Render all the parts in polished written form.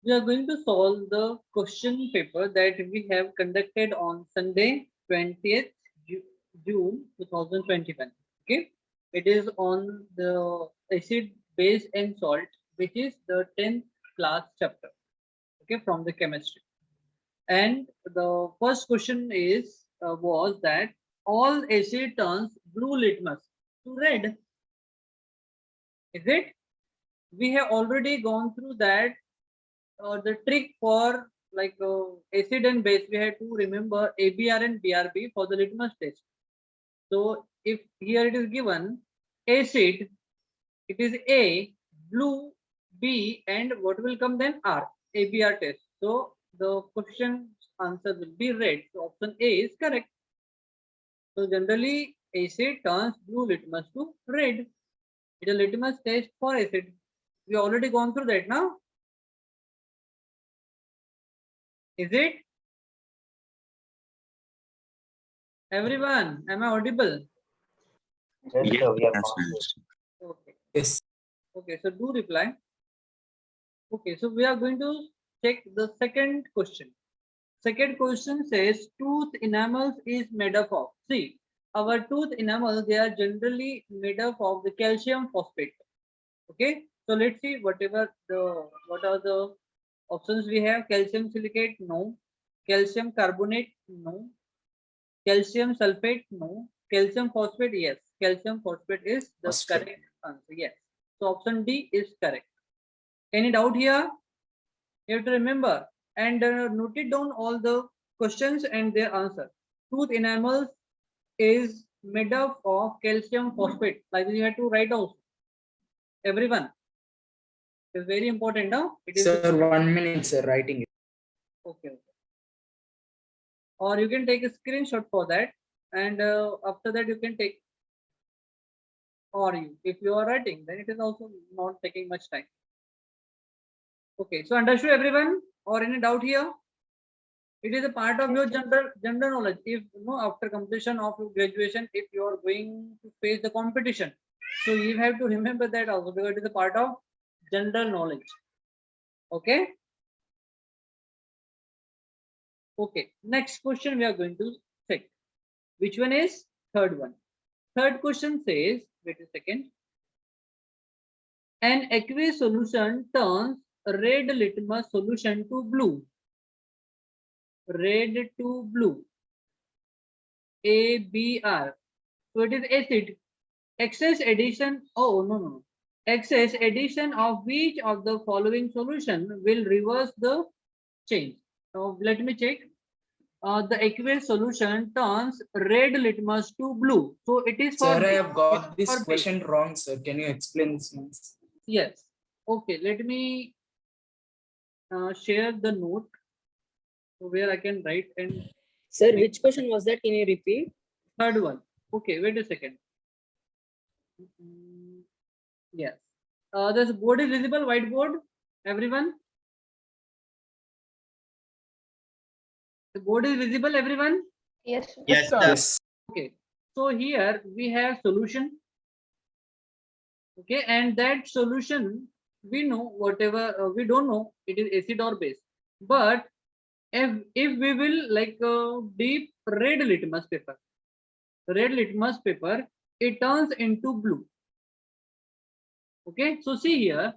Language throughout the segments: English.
We are going to solve the question paper that we have conducted on Sunday, 20th June 2021. Okay, it is on the acid, base, and salt, which is the 10th class chapter. Okay, from the chemistry. And the first question is was that all acid turns blue litmus to red. Is it? We have already gone through that. The trick for like acid and base, we have to remember ABR and BRB for the litmus test. So if here it is given acid, it is A, blue B, and what will come then? R, ABR test. So the question answer will be red. So option A is correct. So generally acid turns blue litmus to red. It is a litmus test for acid. We already gone through that now. Is it? Everyone, am I audible? Yes, Yes, sir, we are yes, fine. yes. Okay. Yes. Okay, so do reply. Okay, so we are going to check the second question. Second question says tooth enamels is made up of. See, our tooth enamels, they are generally made up of the calcium phosphate. Okay, so let's see what are the options we have. Calcium silicate, no. Calcium carbonate, no. Calcium sulfate, no. Calcium phosphate, yes. Calcium phosphate is the Phosphate. correct answer. Yes. So option D is correct. Any doubt here? You have to remember and note it down all the questions and their answer. Tooth enamels is made up of calcium phosphate. Like you have to write also. Everyone. It's very important now. It is Sir, 1 minute, sir, writing it. okay. Or you can take a screenshot for that, and after that you can take. Or if you are writing, then it is also not taking much time. Okay, so understood everyone, or any doubt here? It is a part of your general knowledge. If you know, after completion of your graduation, if you are going to face the competition, so you have to remember that also, because it is a part of general knowledge. Okay. Okay. Next question we are going to check. Which one is third one? Third question says, wait a second. An aqueous solution turns red litmus solution to blue. Red to blue. ABR. So it is acid. Excess addition. Oh no. Excess addition of which of the following solution will reverse the change? Now let me check. The aqueous solution turns red litmus to blue. So it is for Sir, I have got for this base. question wrong, sir. Can you explain this once? Yes. Okay. Let me share the note where I can write and. Sir, which question was that? Can you repeat? Third one. Okay. Wait a second. Yes. This board is visible. Whiteboard. Everyone. The board is visible. Everyone. Yes. Yes, sir. Yes. Okay. So here we have solution. Okay, and that solution we know whatever we don't know it is acid or base, but if we will like deep red litmus paper, it turns into blue. Okay, so see here,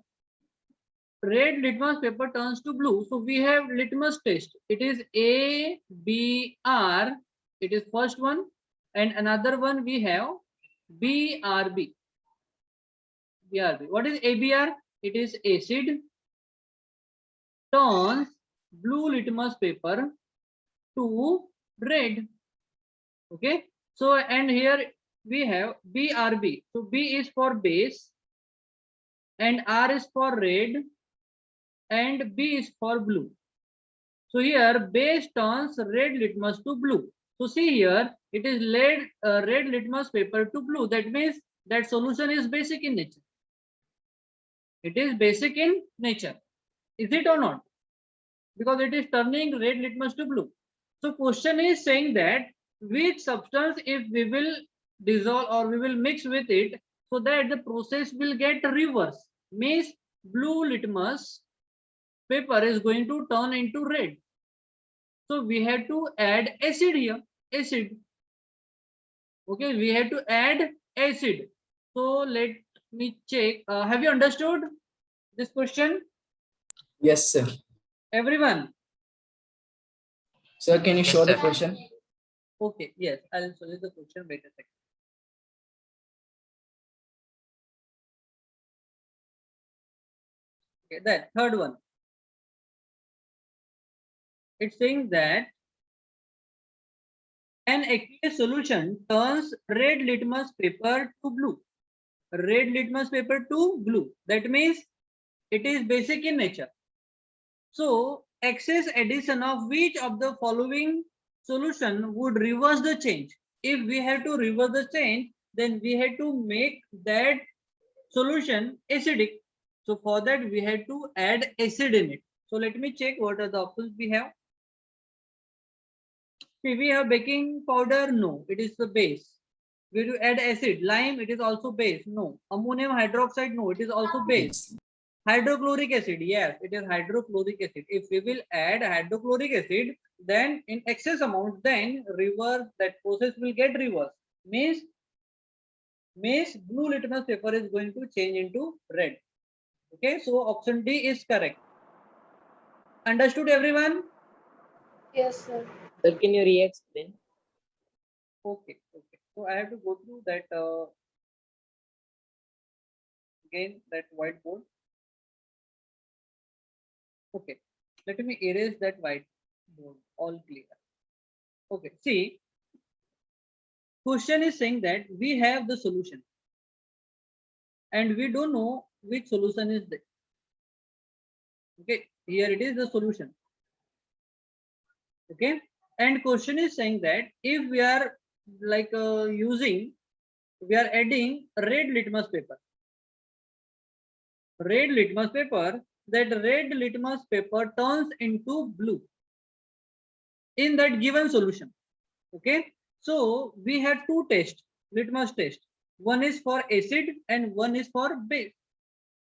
red litmus paper turns to blue. So we have litmus test. It is ABR. It is first one, and another one we have BRB. BRB. What is ABR? It is acid turns blue litmus paper to red. Okay. So and here we have BRB. So B is for base and R is for red and B is for blue. So here base turns red litmus to blue. So see here it is red litmus paper to blue. That means that solution is basic in nature. It is basic in nature. Is it or not? Because it is turning red litmus to blue. So question is saying that which substance if we will dissolve or we will mix with it so that the process will get reverse. Means blue litmus paper is going to turn into red. So we had to add acid here, acid. Okay, we had to add acid. So let me check. Have you understood this question? Yes, sir. Everyone? Sir, can you Yes, show the sir. question? Okay, yes, I'll show you the question. Wait a second. Okay, that third one. It's saying that an aqueous solution turns red litmus paper to blue. Red litmus paper to blue. That means it is basic in nature. So excess addition of which of the following solution would reverse the change? If we have to reverse the change, then we had to make that solution acidic. So for that we had to add acid in it. So let me check what are the options we have. See, we have baking powder, no, it is the base. We have to add acid, lime, it is also base, no. Ammonium hydroxide, no, it is also base. Yes. Hydrochloric acid, yes, it is hydrochloric acid. If we will add hydrochloric acid, then in excess amount, then reverse, that process will get reversed. Means blue litmus paper is going to change into red. Okay, so option D is correct. Understood, everyone? Yes, sir. Sir, can you re-explain? Okay, okay. So I have to go through that again, that whiteboard. Okay, let me erase that whiteboard. All clear. Okay, see, question is saying that we have the solution and we don't know which solution is there. Okay, here it is the solution. Okay, and question is saying that if we are like we are adding red litmus paper, that red litmus paper turns into blue in that given solution. Okay, so we had two tests, litmus test. One is for acid and one is for base.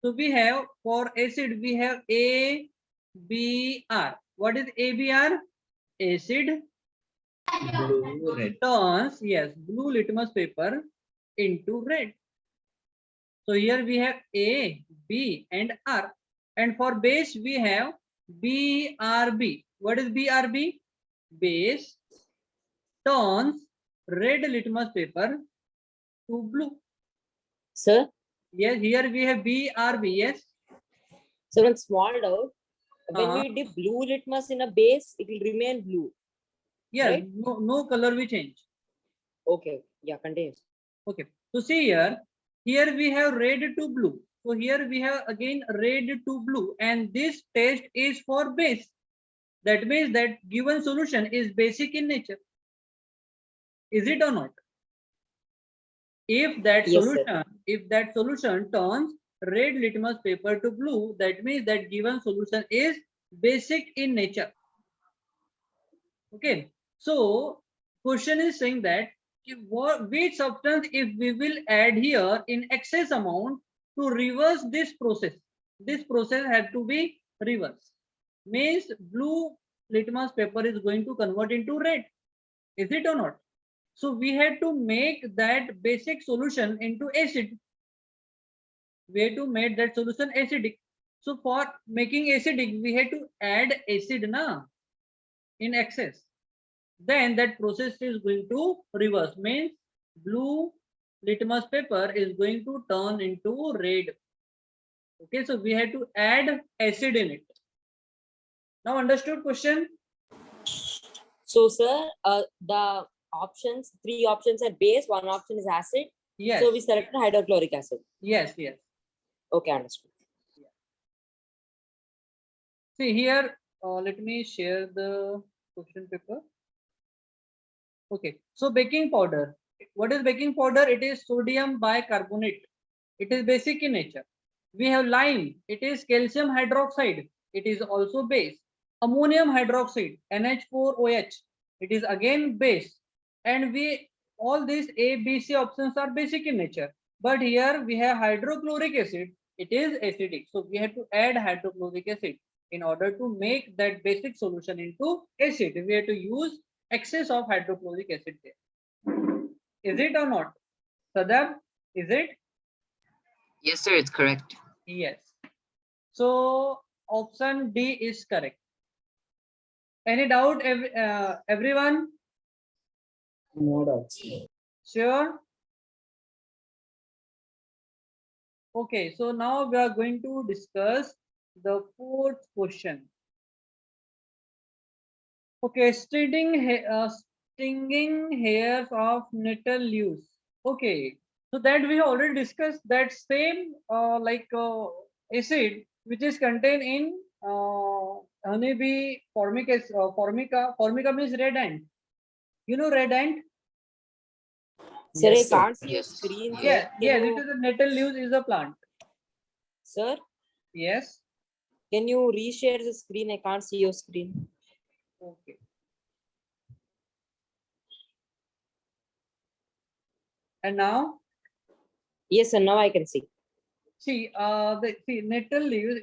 So we have for acid we have ABR. What is ABR? Acid Blue, red. turns, yes, blue litmus paper into red. So here we have A, B and R. And for base we have BRB. What is BRB? Base turns red litmus paper to blue. Sir, Yes, here we have BRB. Yes. so one small doubt. When Uh-huh. we dip blue litmus in a base, it will remain blue. Yes, Right. no color will change. Okay, yeah, continue. Okay. So see here we have red to blue. So here we have again red to blue, and this test is for base. That means that given solution is basic in nature. Is it or not? If that Yes, sir. solution turns red litmus paper to blue, that means that given solution is basic in nature. Okay, so question is saying that which substance if we will add here in excess amount to reverse this process had to be reversed. Means blue litmus paper is going to convert into red. Is it or not? So we had to make that basic solution into acid. We had to make that solution acidic. So for making acidic, we had to add acid in excess. Then that process is going to reverse. Means blue litmus paper is going to turn into red. Okay, so we had to add acid in it. Now understood question? So, sir, the options, 3 options are base, 1 option is acid. Yes. So we selected hydrochloric acid. Yes, yes. Okay, understood. See here, let me share the question paper. Okay, so baking powder. What is baking powder? It is sodium bicarbonate. It is basic in nature. We have lime. It is calcium hydroxide. It is also base. Ammonium hydroxide, NH4OH. It is again base. And all these A, B, C options are basic in nature. But here we have hydrochloric acid. It is acidic. So we have to add hydrochloric acid. In order to make that basic solution into acid, we have to use excess of hydrochloric acid there. Is it or not? Sadab, is it? Yes, sir, it's correct. Yes. So option D is correct. Any doubt, everyone? No doubts. Sure. Okay, so now we are going to discuss the fourth question. Okay, stinging hairs of nettle leaves. Okay, so that we have already discussed that same acid which is contained in honeybee formica. Formica means red ant. You know red ant? Sir, Yes, I sir. can't see your Yes. screen. Sir. Yeah, Can yes, it you, is a nettle leaves is a plant. sir, Yes. can you reshare the screen? I can't see your screen. Okay. And now Yes, sir. Now I can see. see, nettle leaves.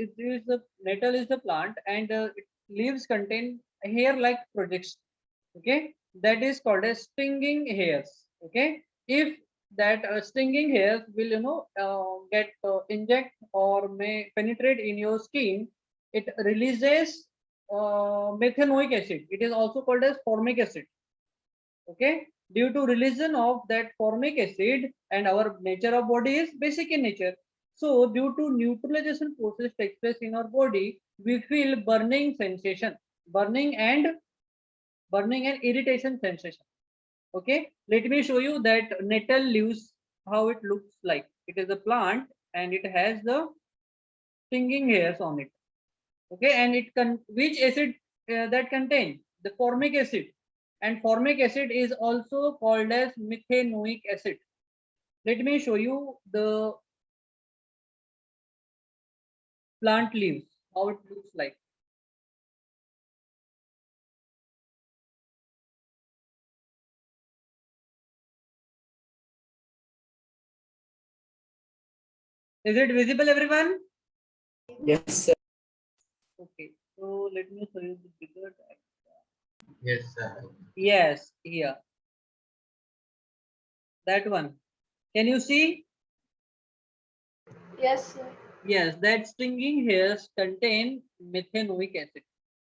Nettle is the plant, and its leaves contain hair-like projects. Okay, that is called as stinging hairs. Okay, if that stinging hairs will get inject or may penetrate in your skin, it releases methanoic acid. It is also called as formic acid. Okay, due to release of that formic acid, and our nature of body is basic in nature, so due to neutralization process takes place in our body, we feel burning and irritation sensation. Okay, let me show you that nettle leaves, how it looks like. It is a plant and it has the stinging hairs on it. Okay, and which acid that contain the formic acid, and formic acid is also called as methanoic acid. Let me show you the plant leaves, how it looks like. Is it visible, everyone? Yes, sir. Okay, so let me show you the bigger diagram. Yes, sir. Yes, here, that one. Can you see? Yes, sir. Yes, that stinging hairs contain methanoic acid,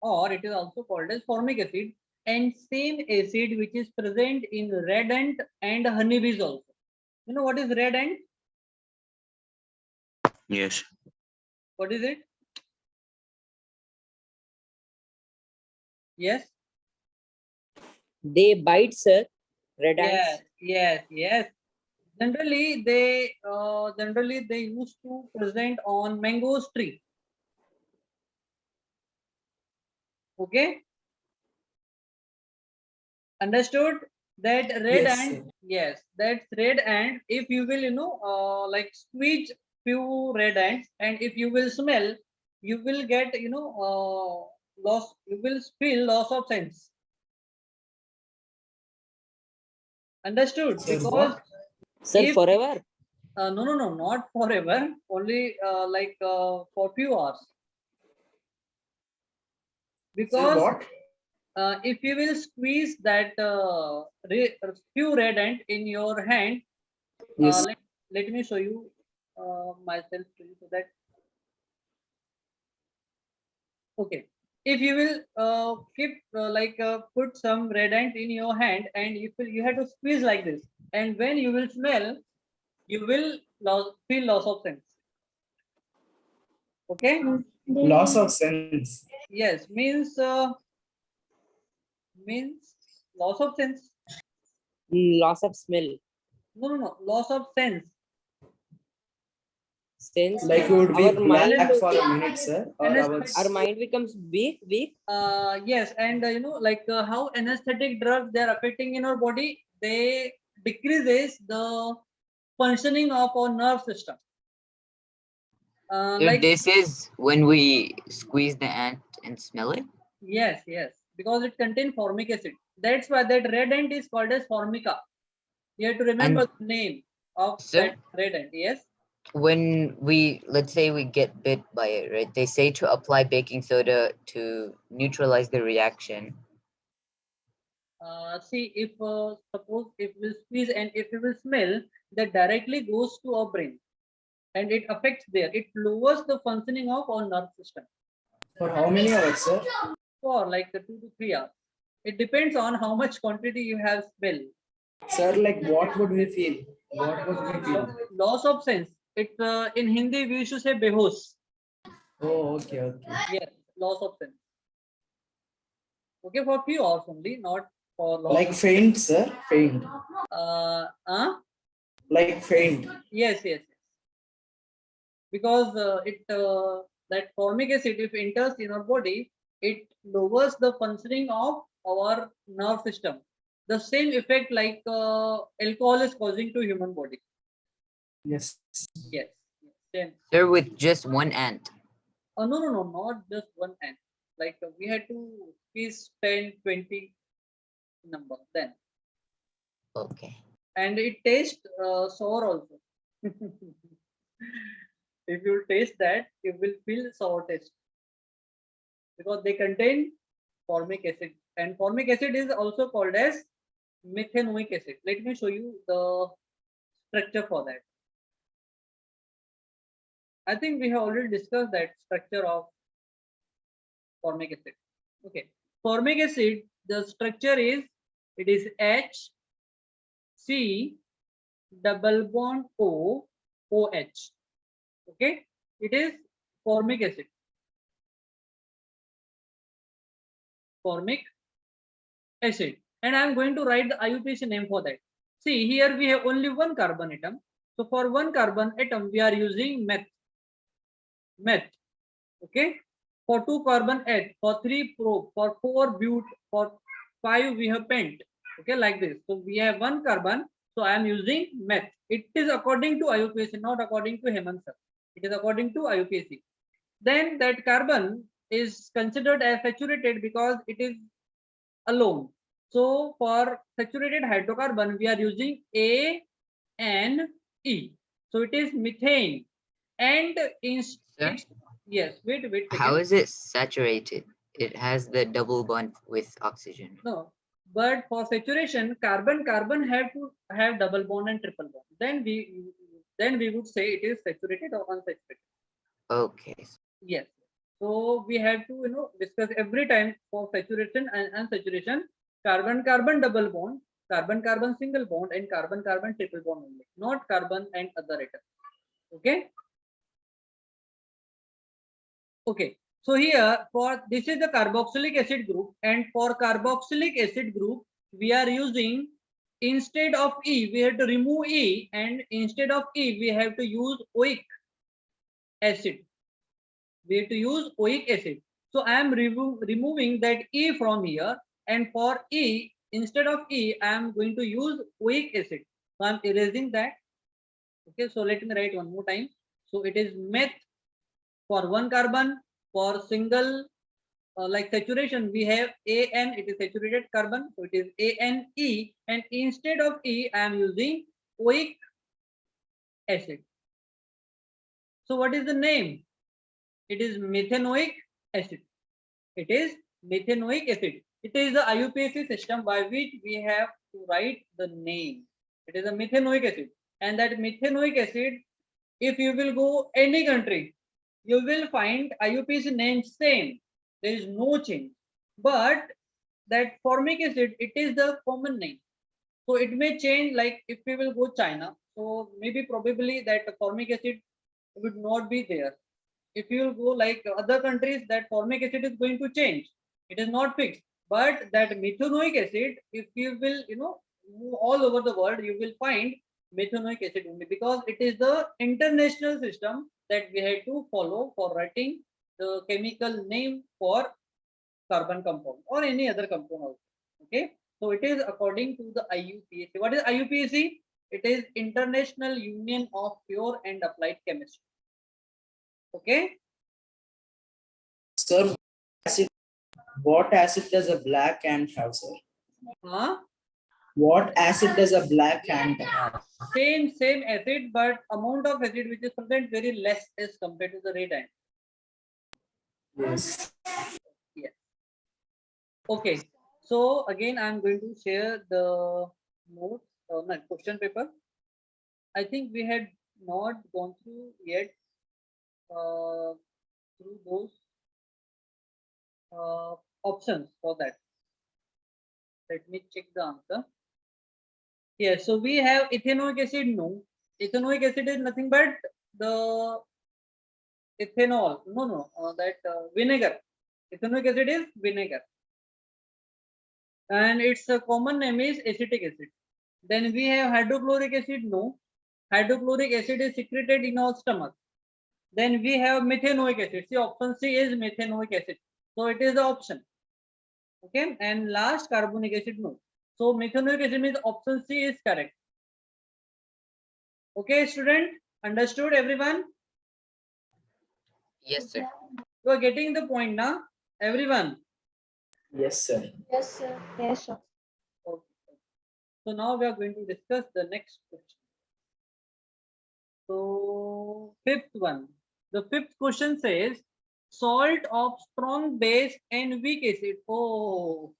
or it is also called as formic acid, and same acid which is present in red ant and honeybees also. You know what is red ant? Yes. What is it? Yes. They bite, sir. Red Yes. ants. Yes. Yes. Generally, they used to present on mangoes tree. Okay. Understood? That red Yes, ant. sir. Yes, that's red ant. If you will, like squeeze few red ants, and if you will smell, you will get, loss. You will feel loss of sense. Understood? Sir, Because what? Sir, if forever. no, not forever. Only for few hours. Sir, Because what? if you will squeeze that few red ant in your hand, Yes. let me show you myself to you so that. Okay, if you will put some red ant in your hand, and you have to squeeze like this, and when you will smell, you will feel loss of sense. Okay. Loss of sense. Yes, means loss of sense. Loss of smell. No, loss of sense. Sense. Like we would be Our mind. black for a minute, sir. Or Our mind becomes weak. Yes, and how anesthetic drugs they are affecting in our body, they decreases the functioning of our nerve system. So Like this is when we squeeze the ant and smell it? yes, because it contains formic acid. That's why that red ant is called as formica. You have to remember And the name of sir, that red ant. Yes. when let's say we get bit by it, right? They say to apply baking soda to neutralize the reaction. See, if suppose if we squeeze and if we will smell, that directly goes to our brain and it affects there. It lowers the functioning of our nerve system For how many hours, sir? for like the 2 to 3 hours. It depends on how much quantity you have smell. Sir, like what would we feel? What would we feel? Loss of sense. It in Hindi we used to say behosh. Oh, okay, okay. Yes, loss of sense. Okay, for few hours only, not for loss. Like faint, sir, faint. Uh, uh, Like faint. yes, yes, yes. Because that formic acid, if enters in our body, it lowers the functioning of our nerve system. The same effect like alcohol is causing to human body. Yes. Yes. Same. They're with just one ant. No, no, no, not just one ant. Like we had to squeeze 10, 20 number then. Okay. And it tastes sour also. If you taste that, you will feel sour taste because they contain formic acid, and formic acid is also called as methanoic acid. Let me show you the structure for that. I think we have already discussed that structure of formic acid. Okay, formic acid, the structure is, it is H C double bond O OH. Okay, it is formic acid. Formic acid, and I am going to write the IUPAC name for that. See, here we have only one carbon atom. So for one carbon atom, we are using meth. Okay. For two carbon add, for three pro, for four but, for five we have pent. Okay, like this. So we have one carbon. So I am using meth. It is according to IUPAC, not according to Hemant sir. It is according to IUPAC. Then that carbon is considered as saturated because it is alone. So for saturated hydrocarbon, we are using ANE. So it is methane. And in Sir? yes, wait. How Second. is it saturated? It has the double bond with oxygen. No, but for saturation, carbon have to have double bond and triple bond. Then we would say it is saturated or unsaturated. Okay. Yes. So we have to discuss every time for saturation and unsaturation, carbon double bond, carbon single bond, and carbon triple bond only, not carbon and other atoms. Okay. Okay. So here for this is the carboxylic acid group, and for carboxylic acid group we are using, instead of E we have to remove E, and instead of E we have to use oic acid. We have to use oic acid. So I am removing that E from here, and for E, instead of E, I am going to use oic acid. So I am erasing that. Okay, so let me write one more time. So it is meth for one carbon. For single like saturation, we have AN, it is saturated carbon. So it is ANE, and instead of E, I am using oic acid. So what is the name? It is methanoic acid. It is methanoic acid. It is the IUPAC system by which we have to write the name. It is a methanoic acid. And that methanoic acid, if you will go any country, you will find IUPAC name same. There is no change. But that formic acid, it is the common name. So it may change, like if we will go China, so maybe probably that formic acid would not be there. If you go like other countries, that formic acid is going to change. It is not fixed. But that methanoic acid, if you will move all over the world, you will find methanoic acid only, because it is the international system that we have to follow for writing the chemical name for carbon compound or any other compound also. Okay, so it is according to the IUPAC. What is IUPAC? It is International Union of Pure and Applied Chemistry. Okay. Sir, what acid does a black ant have, sir? Huh? What acid does a black ant have? Same acid, but amount of acid which is present very less as compared to the red ant. Yes. Yes. Okay. So again, I'm going to share the notes, no, question paper. I think we had not gone through yet through those options for that. Let me check the answer. Yes, so we have ethanoic acid. No, ethanoic acid is nothing but the ethanol. No, that vinegar. Ethanoic acid is vinegar, and its common name is acetic acid. Then we have hydrochloric acid. No, hydrochloric acid is secreted in our stomach. Then we have methanoic acid. See, option C is methanoic acid. So it is the option. Okay, and last carbonic acid. No. So methanoic acid means option C is correct. Okay, student, understood everyone? Yes, sir. You are getting the point now, everyone. Yes, sir. Yes, sir. Yes, sir. Okay. So now we are going to discuss the next question. So fifth one. The fifth question says salt of strong base and weak acid. Oh,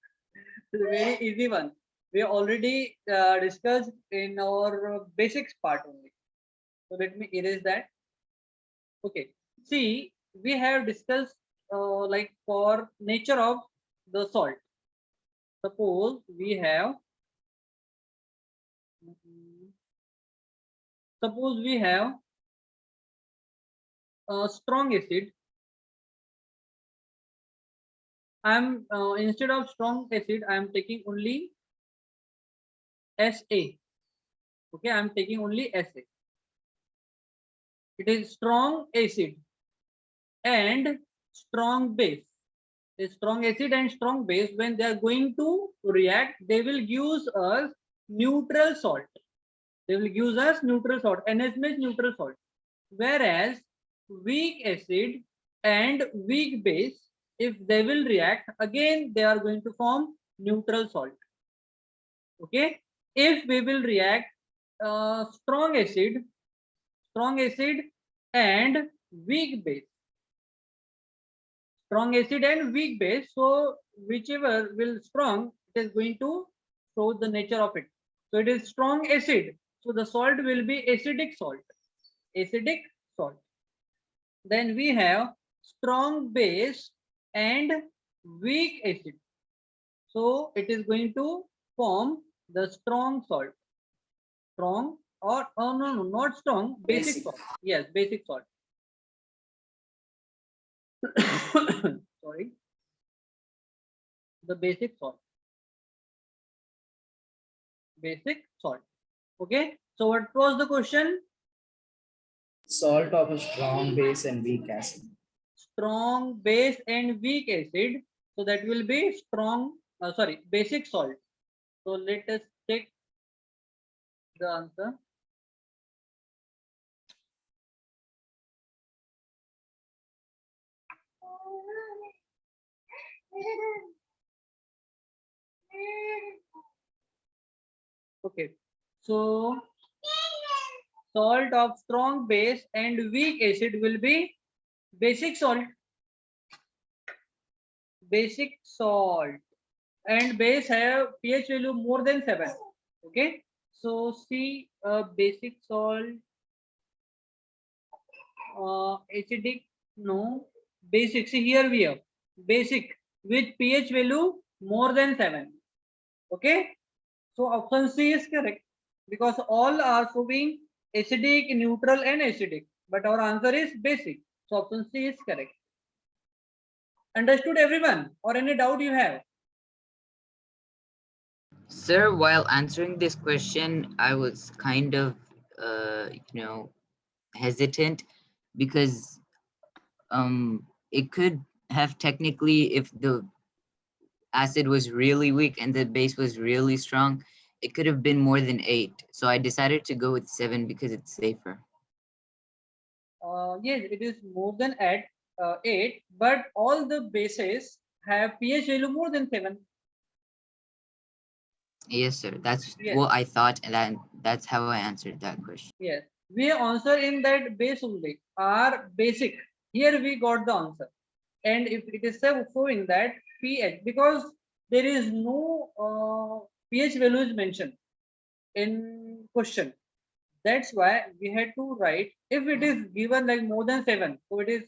it's a very easy one. We already discussed in our basics part only. So let me erase that. Okay. See, we have discussed like for nature of the salt. Suppose we have a strong acid. I'm instead of strong acid, I am taking only SA. Okay, I'm taking only SA. It is strong acid and strong base. A strong acid and strong base, when they are going to react, they will give us neutral salt. They will give us neutral salt. NH means neutral salt. Whereas weak acid and weak base, if they will react, again they are going to form neutral salt. Okay, if we will react strong acid and weak base, strong acid and weak base, so whichever will strong, it is going to show the nature of it. So it is strong acid, so the salt will be acidic salt. Then we have strong base and weak acid, so it is going to form the strong salt. Strong, or oh no, not strong, basic Basic. salt. Yes, basic salt. Sorry, the basic salt. Okay, so what was the question? Salt of a strong base and weak acid. Strong base and weak acid, so that will be strong, sorry, basic salt. So let us take the answer. Okay, so salt of strong base and weak acid will be basic salt. Basic salt and base have pH value more than 7. Okay, so see basic salt, acidic, no, basic. See here we have basic with pH value more than 7. Okay, so option C is correct because all are showing acidic, neutral, and acidic, but our answer is basic. So option C is correct. Understood everyone, or any doubt you have? Sir, while answering this question, I was kind of, hesitant because it could have technically, if the acid was really weak and the base was really strong, it could have been more than 8. So I decided to go with 7 because it's safer. Yes, it is more than 8, but all the bases have pH value more than 7. Yes, sir. That's Yes. what I thought, and that's how I answered that question. Yes, we answer in that base only, are basic. Here we got the answer. And if it is showing that pH, because there is no pH values mentioned in question. That's why we had to write, if it is given like more than 7, so it is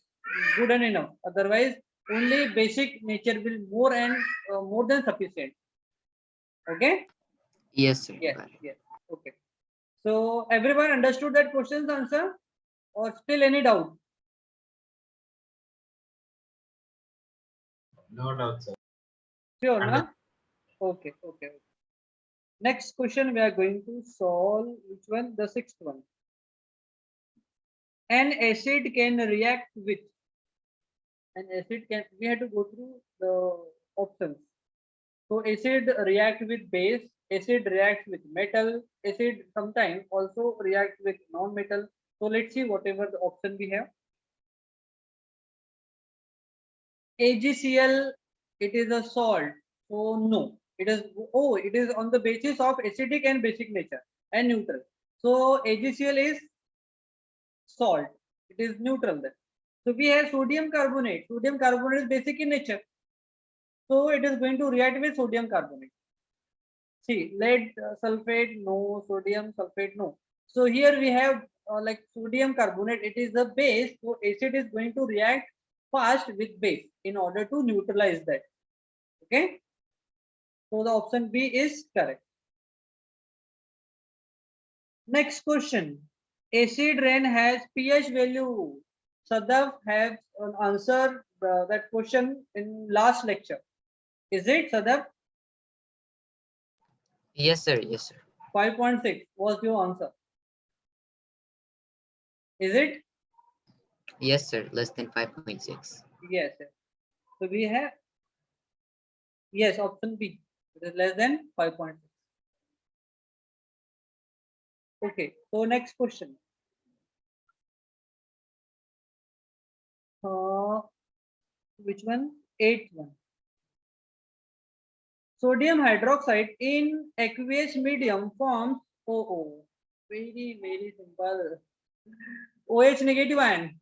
good and enough. Otherwise, only basic nature will more and more than sufficient. Okay? Yes, sir. Yes, Got it. yes. Okay. So everyone understood that question's answer, or still any doubt? No doubt, sir. Sure, Under- na? Okay, okay. Next question we are going to solve, which one? The sixth one. An acid can react with, we have to go through the options. So acid react with base, acid reacts with metal, acid sometimes also react with non-metal. So let's see whatever the option we have. AgCl, it is a salt. So no, it is, oh, it is on the basis of acidic and basic nature and neutral. So AgCl is salt. It is neutral then. So we have sodium carbonate. Sodium carbonate is basic in nature. So it is going to react with sodium carbonate. See, lead sulfate, no, sodium sulfate, no. So here we have like sodium carbonate, it is the base. So acid is going to react fast with base in order to neutralize that. Okay. So the option B is correct. Next question. Acid rain has pH value. Sadav has answered that question in last lecture. Is it, Sadav? Yes, sir. Yes, sir. 5.6 was your answer. Is it? Yes, sir. Less than 5.6. Yes. Yes. So we have, yes, option B. It is less than 5.6. Okay. So next question. Which one? Eighth one. Sodium hydroxide in aqueous medium forms OO. Very, very simple. OH negative ion.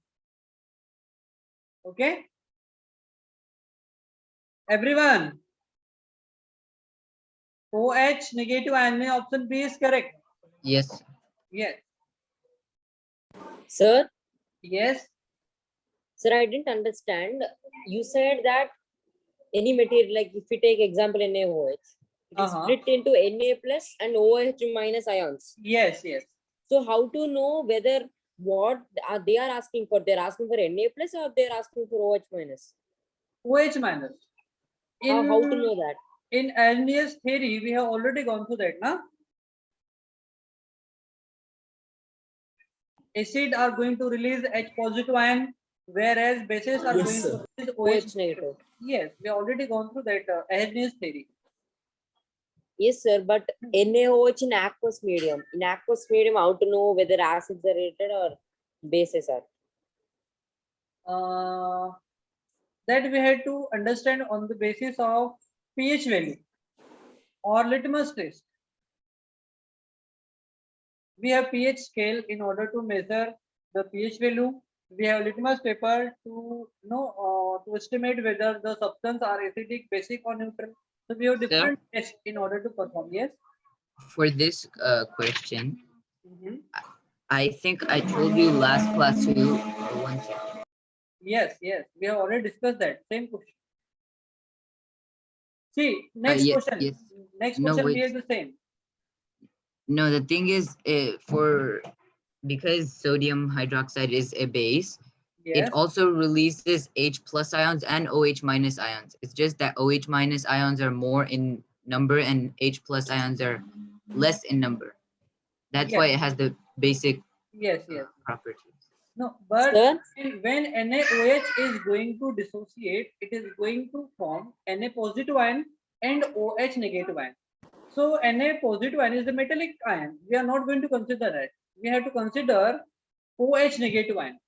Okay. Everyone. OH negative ion में option B is correct. Yes, sir. Yes. Sir, Yes. sir, I didn't understand. You said that any material, like if we take example NaOH, it is split into Na plus and OH minus ions. Yes. Yes. So how to know whether what are they are asking for? They're asking for Na plus or they're asking for OH minus? OH minus. How to know that? In Arrhenius theory, we have already gone through that, na? Acid are going to release H positive ion, whereas bases are Yes, going sir. to release OH negative. Yes, we have already gone through that Arrhenius theory. Yes, sir, but NaOH in aqueous medium. In aqueous medium, how to know whether acids are related or bases are? That we had to understand on the basis of pH value or litmus test. We have pH scale in order to measure the pH value. We have litmus paper to know to estimate whether the substance are acidic, basic, or neutral. So we have Sir? different tests in order to perform. Yes. For this question, Mhm. I think I told you last class too. One second. Yes, yes, we have already discussed that. Same question. See, next yes, question. yes. Next No, question wait. we have the same. No, the thing is, because sodium hydroxide is a base, Yes. it also releases H plus ions and OH minus ions. It's just that OH minus ions are more in number and H plus ions are less in number. That's why Yes. it has the basic Yes, yes. properties. No, but Sir? when NaOH is going to dissociate, it is going to form Na positive ion and OH negative ion. So Na positive ion is the metallic ion. We are not going to consider that. We have to consider OH negative ion.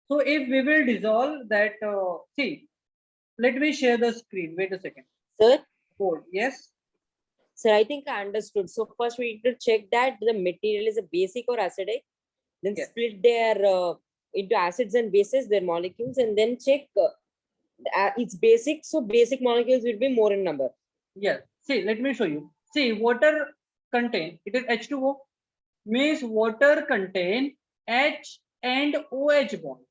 So if we will dissolve that, see, let me share the screen. Wait a second. Sir? Board. Yes. Sir, I think I understood. So first we need to check that the material is a basic or acidic, then Yes. split their into acids and bases, their molecules, and then check it's basic. So basic molecules will be more in number. Yes. See, let me show you. See, water contain, it is H2O, means water contain H and OH bond.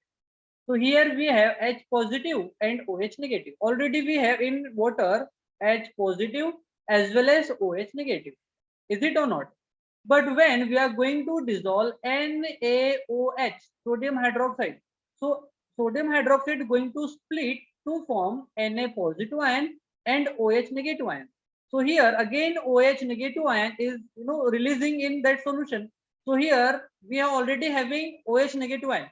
So here we have H positive and OH negative. Already we have in water H positive as well as OH negative. Is it or not? But when we are going to dissolve NaOH, sodium hydroxide, so sodium hydroxide going to split to form Na positive ion and OH negative ion. So here again OH negative ion is releasing in that solution. So here we are already having OH negative ion,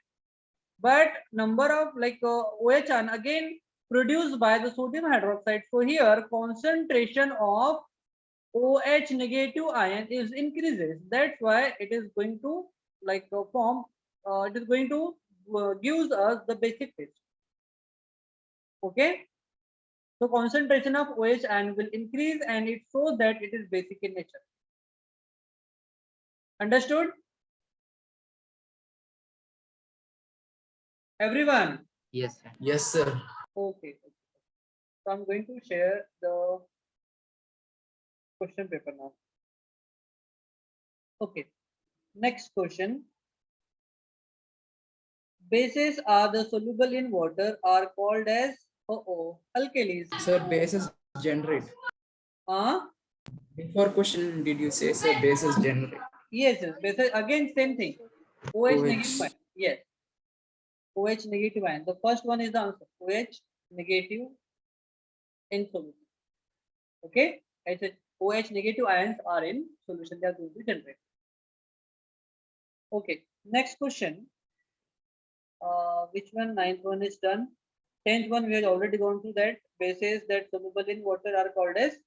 but number of OH ion again produced by the sodium hydroxide. So here concentration of OH negative ion is increases. That's why it is going to form. It is going to gives us the basic phase. Okay. So concentration of OH ion will increase, and it shows that it is basic in nature. Understood? Everyone. Yes, sir. Yes, sir. Okay. So I'm going to share the question paper now. Okay. Next question. Bases are the soluble in water are called as alkalis. Sir, bases generate. Before question, did you say, sir, bases generate? Yes, bases again same thing. OH negative OH. ion. Yes. OH negative ion. The first one is the answer. OH negative in solution. Okay. OH negative ions are in solution. They are going to generate. Okay. Next question. Which one? Ninth one is done. 10th one we have already gone through that. Bases that soluble in water are called as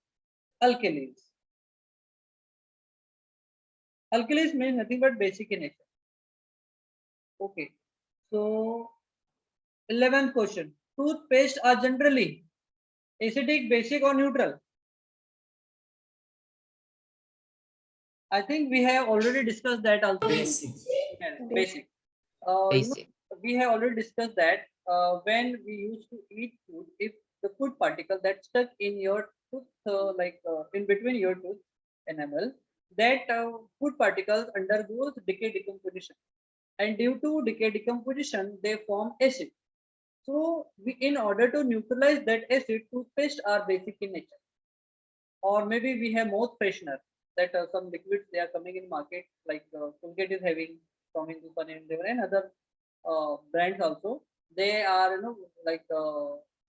alkalis. Alkalis means nothing but basic in nature. Okay. So 11th question. Toothpaste are generally acidic, basic or neutral? I think we have already discussed that also. Basic. Yeah, basic. You know, Basic. we have already discussed that when we used to eat food, if the food particle that stuck in your tooth, in between your tooth enamel, that food particles undergoes decay decomposition, and due to decay decomposition, they form acid. So, in order to neutralize that acid, toothpaste are basic in nature. Or maybe we have mouth freshener that some liquids they are coming in market, like Colgate is having, from Hindustan Unilever and other brands also. They are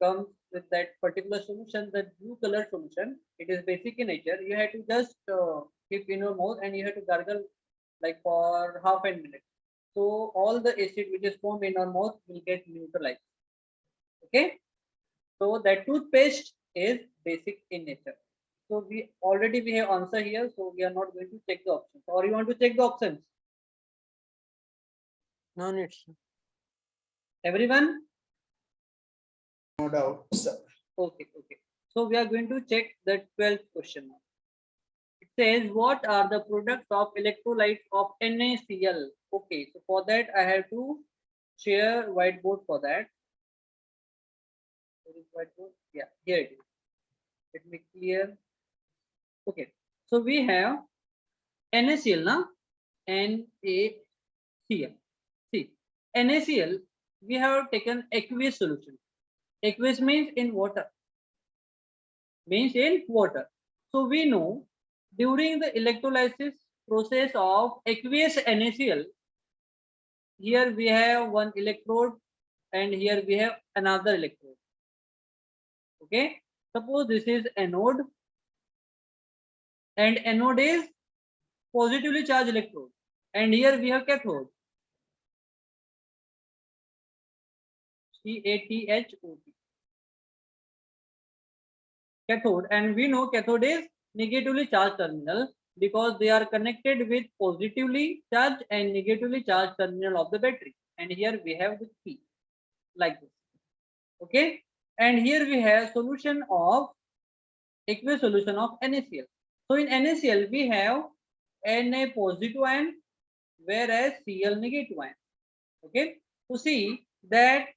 comes with that particular solution, the blue color solution. It is basic in nature. You have to just keep in your mouth and you have to gargle like for half a minute. So all the acid which is formed in our mouth will get neutralized. Okay. So that toothpaste is basic in nature. So we have answer here. So we are not going to check the options. Or you want to check the options? No need, sir. Everyone? No doubt, sir. Okay, okay. So we are going to check the 12th question now. It says, what are the products of electrolytes of NaCl? Okay, so for that I have to share whiteboard for that. Where is whiteboard? Yeah, here it is. Let me clear. Okay, so we have NaCl, na? NaCl. See, NaCl, we have taken aqueous solution. Aqueous means in water. Means in water. So we know during the electrolysis process of aqueous NaCl, here we have one electrode and here we have another electrode. Okay, suppose this is anode and anode is positively charged electrode, and here we have cathode. CaTHO. Cathode, and we know cathode is negatively charged terminal because they are connected with positively charged and negatively charged terminal of the battery. And here we have the key like this. Okay, and here we have solution of aqueous solution of NaCl. So in NaCl we have Na positive ion, whereas Cl negative ion. Okay, to see that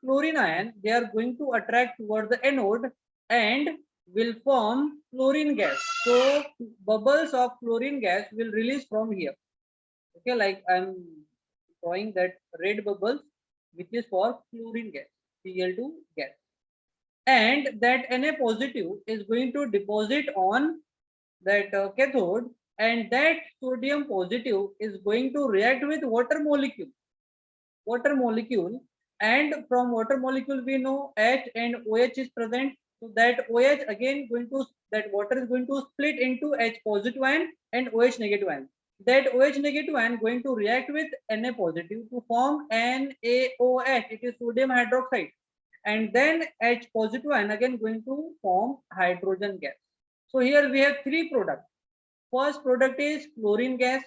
chlorine ion, they are going to attract towards the anode and will form chlorine gas. So bubbles of chlorine gas will release from here. Okay, like I'm drawing that red bubbles, which is for chlorine gas, Cl2 gas. And that Na positive is going to deposit on that cathode, and that sodium positive is going to react with water molecule. And from water molecule we know H and OH is present. So that OH again that water is going to split into H positive ion and OH negative ion. That OH negative ion going to react with Na positive to form NaOH. It is sodium hydroxide. And then H positive ion again going to form hydrogen gas. So here we have three products. First product is chlorine gas.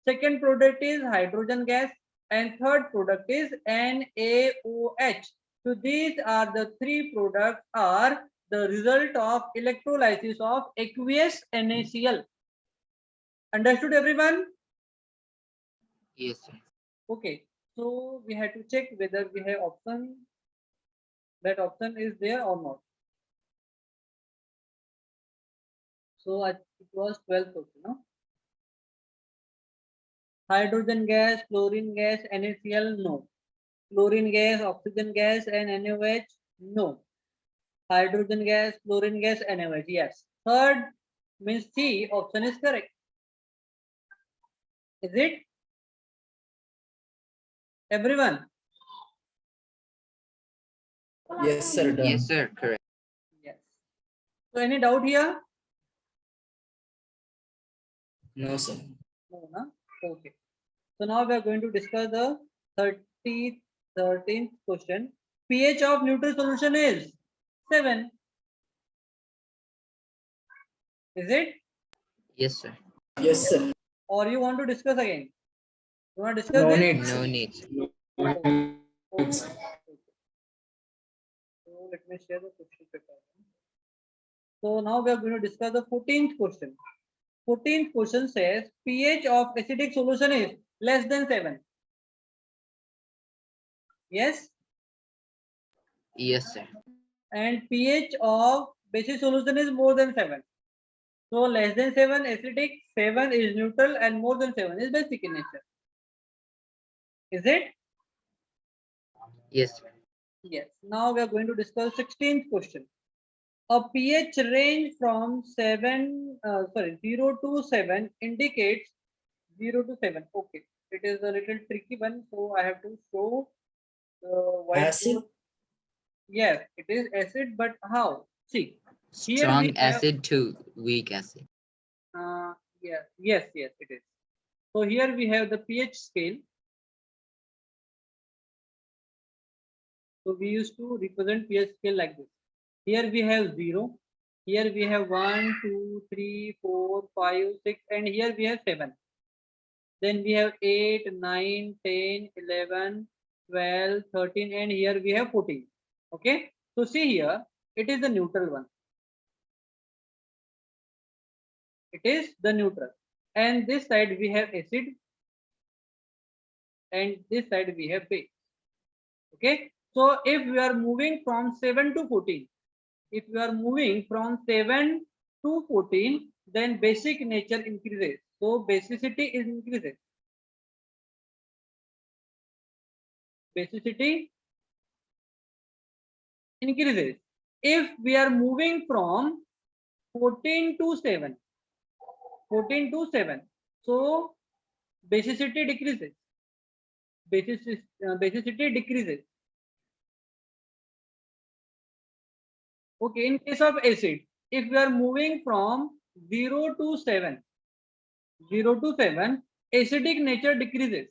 Second product is hydrogen gas. And third product is NaOH. So these are the three products are the result of electrolysis of aqueous NaCl. Understood everyone? Yes, sir. Okay. So we have to check whether we have option, that option is there or not. So it was 12th question, no? Hydrogen gas, chlorine gas, NaCl, no. Chlorine gas, oxygen gas, and NaOH, no. Hydrogen gas, chlorine gas, NaOH, yes. Third means C option is correct. Is it? Everyone? Yes, sir. Done. Yes, sir. Correct. Yes. So any doubt here? No, sir. No, no? Okay. So now we are going to discuss the 13th question. pH of neutral solution is 7. Is it? Yes, sir. Yes, sir. Or you want to discuss again? You want to discuss No this? need. No sir. need. Okay. So let me share the question paper. So now we are going to discuss the 14th question. 14th question says pH of acidic solution is less than 7. Yes. Yes, sir. And pH of basic solution is more than 7. So less than 7 acidic, 7 is neutral, and more than 7 is basic in nature. Is it? Yes, sir. Yes. Now we are going to discuss 16th question. A pH range from 0 to 7 indicates 0 to 7. Okay. It is a little tricky one, so I have to show the white Acid? board. Yes, it is acid, but how? See, here Strong we have, acid to weak acid. yes, it is. So here we have the pH scale. So we used to represent pH scale like this. Here we have 0. Here we have 1, 2, 3, 4, 5, 6, and here we have 7. Then we have 8, 9, 10, 11, 12, 13, and here we have 14. Okay. So see here, it is the neutral one. It is the neutral. And this side we have acid. And this side we have base. Okay. So if we are moving from 7 to 14, if we are moving from 7 to 14, then basic nature increases. So basicity is increases. Basicity increases. If we are moving from 14 to 7, 14 to 7, so basicity decreases. Basicity decreases. Okay, in case of acid, if we are moving from 0 to 7, 0 to 7, acidic nature decreases.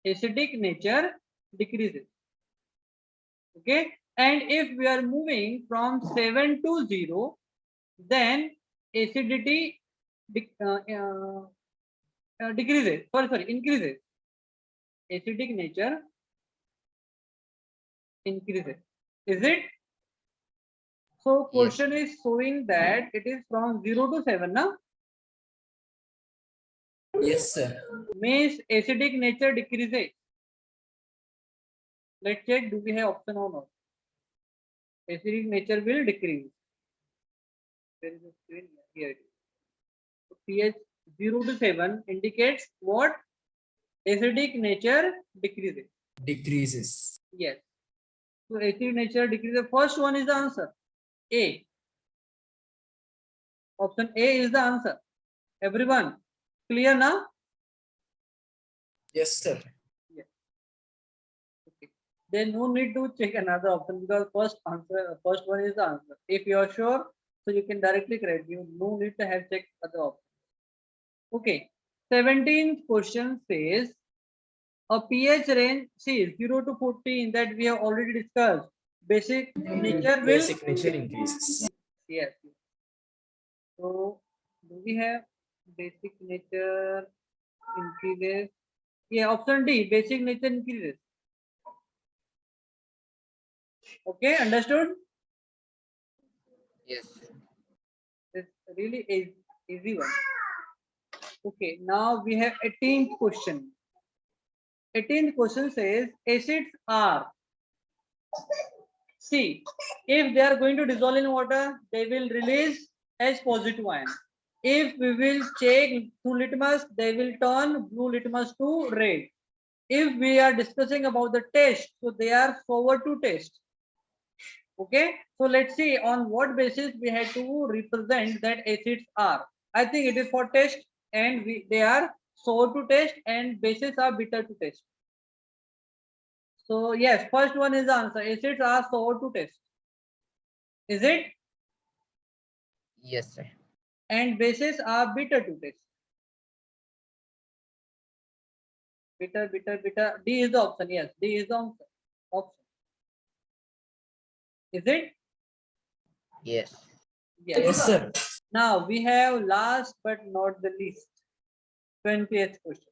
Acidic nature decreases. Okay, and if we are moving from 7 to 0, then acidity decreases. Increases. Acidic nature increases. Is it? So Yes. question is showing that it is from 0 to 7, na? Yes, sir. Means acidic nature decreases. Let's check, do we have option or not? Acidic nature will decrease. There is a screen here. It is. So pH 0 to 7 indicates what? Acidic nature decreases. Decreases. Yes. So acidic nature decreases. First one is the answer. A. Option A is the answer. Everyone, clear now? Yes, sir. Okay. Then no need to check another option because first one is the answer. If you are sure, so you can directly correct. You no need to have checked other option. Okay. 17th question says a pH range, see 0 to 14 that we have already discussed. Basic nature will. Basic nature increases. Yes. So do we have basic nature increases? Yeah, option D, basic nature increases. Okay, understood? Yes. It's really easy one. Okay, now we have 18th question. 18th question says acids are. See, if they are going to dissolve in water, they will release H positive ion. If we will check through litmus, they will turn blue litmus to red. If we are discussing about the test, so they are forward to test. Okay, so let's see on what basis we have to represent that acids are. I think it is for test and they are sour to test and bases are bitter to test. So yes, first one is the answer. Acids are sour to test. Is it? Yes, sir. And bases are bitter to test. Bitter, bitter, bitter. D is the option. Yes, D is the answer. Option. Is it? Yes. Yes. Yes, sir. Now we have last but not the least, 20th question.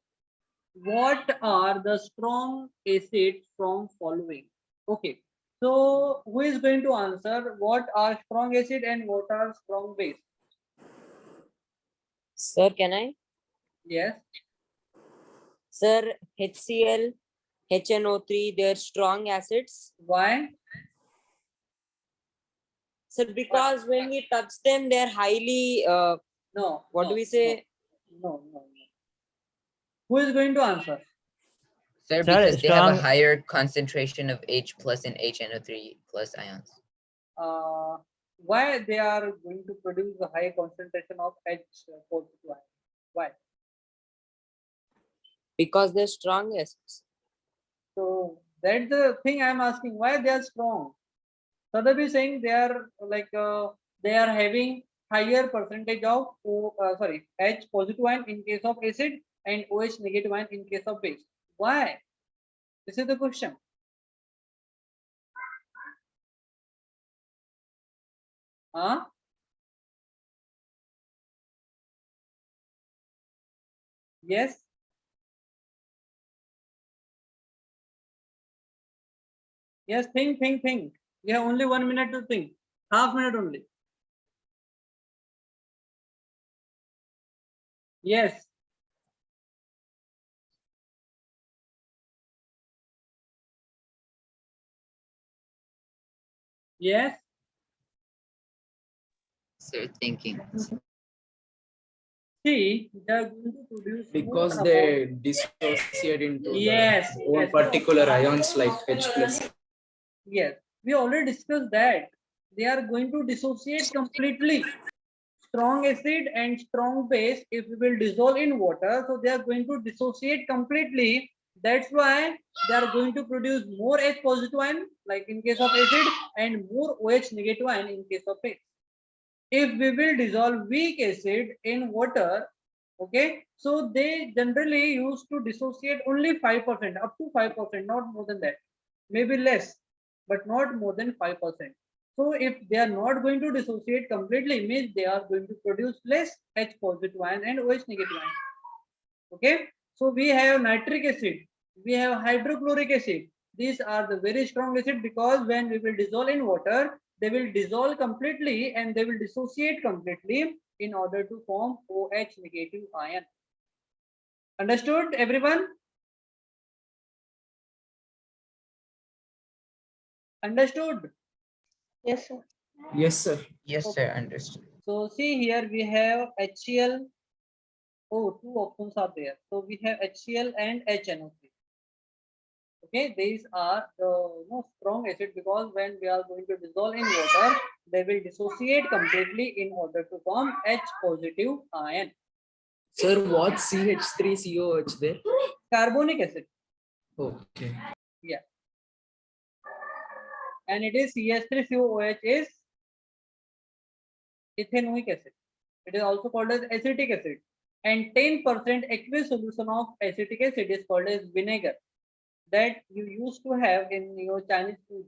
What are the strong acids from following? Okay, so who is going to answer what are strong acid and what are strong base? Sir, can I? Yes. Sir, HCl, HNO3, they're strong acids. Why? Sir, because when we touch them, they're highly, No. what no, do we say? No. Who is going to answer? Sir, Sir, because they have a strong- higher concentration of H plus and HNO3 plus ions. Why they are going to produce a high concentration of H positive ion? Why? Because they're strong acids. So that's the thing I'm asking. Why they are strong? Sadab is saying they are like they are having higher percentage of H positive ion in case of acid and OH negative ion in case of base. Why? This is the question. Huh? Yes. Yes, think. You have only 1 minute to think. Half minute only. Yes. Yes. Sir, thinking. See, they are going to produce Because more they dissociate into Yes, the own yes. particular ions like H plus. Yes, we already discussed that. They are going to dissociate completely. Strong acid and strong base, if we will dissolve in water, so they are going to dissociate completely. That's why they are going to produce more H positive ion, like in case of acid, and more OH negative ion in case of base. If we will dissolve weak acid in water, okay, so they generally used to dissociate only 5%, up to 5%, not more than that, maybe less, but not more than 5%. So if they are not going to dissociate completely, means they are going to produce less H positive ion and OH negative ion. Okay, so we have nitric acid, we have hydrochloric acid. These are the very strong acid because when we will dissolve in water, they will dissolve completely and they will dissociate completely in order to form OH negative ion. Understood, everyone? Understood? Yes, sir. Yes, sir. Yes, Okay. sir, understood. So see here we have HCl. Oh, two options are there. So we have HCl and HNO3. Okay, these are the strong acid because when we are going to dissolve in water, they will dissociate completely in order to form H positive ion. Sir, what's CH3COH there? Carbonic acid. Okay. Yeah. And it is CH3COOH is ethanoic acid. It is also called as acetic acid. And 10% aqueous solution of acetic acid is called as vinegar that you used to have in your Chinese food.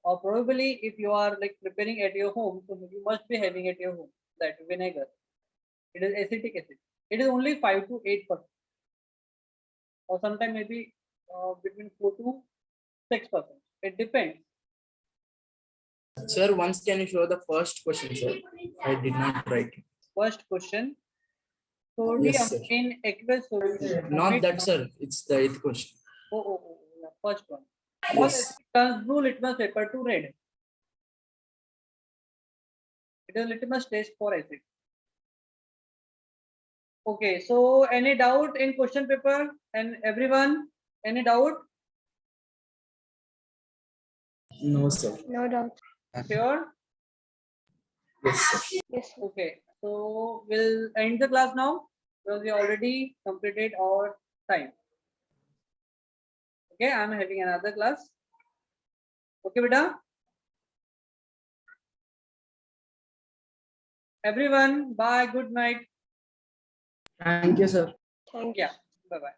Or probably if you are like preparing at your home, so you must be having at your home that vinegar. It is acetic acid. It is only 5 to 8%. Or sometimes maybe between 4 to 6%. It depends. Sir, once can you show the first question, sir? I did not write it. First question. Sodium Yes, sir. in aqueous solution. Not that, sir. It's the eighth question. Yeah, first one. All Yes. acid turns blue litmus paper to red. It is litmus test for acid. Okay, so any doubt in question paper and everyone? Any doubt? No, sir. No doubt. Sure? Yes, sir. Yes, sir. Okay, so we'll end the class now because we already completed our time. Okay, I'm having another class. Okay, beta? Everyone, bye, good night. Thank you, sir. Thank you. Yeah, bye-bye.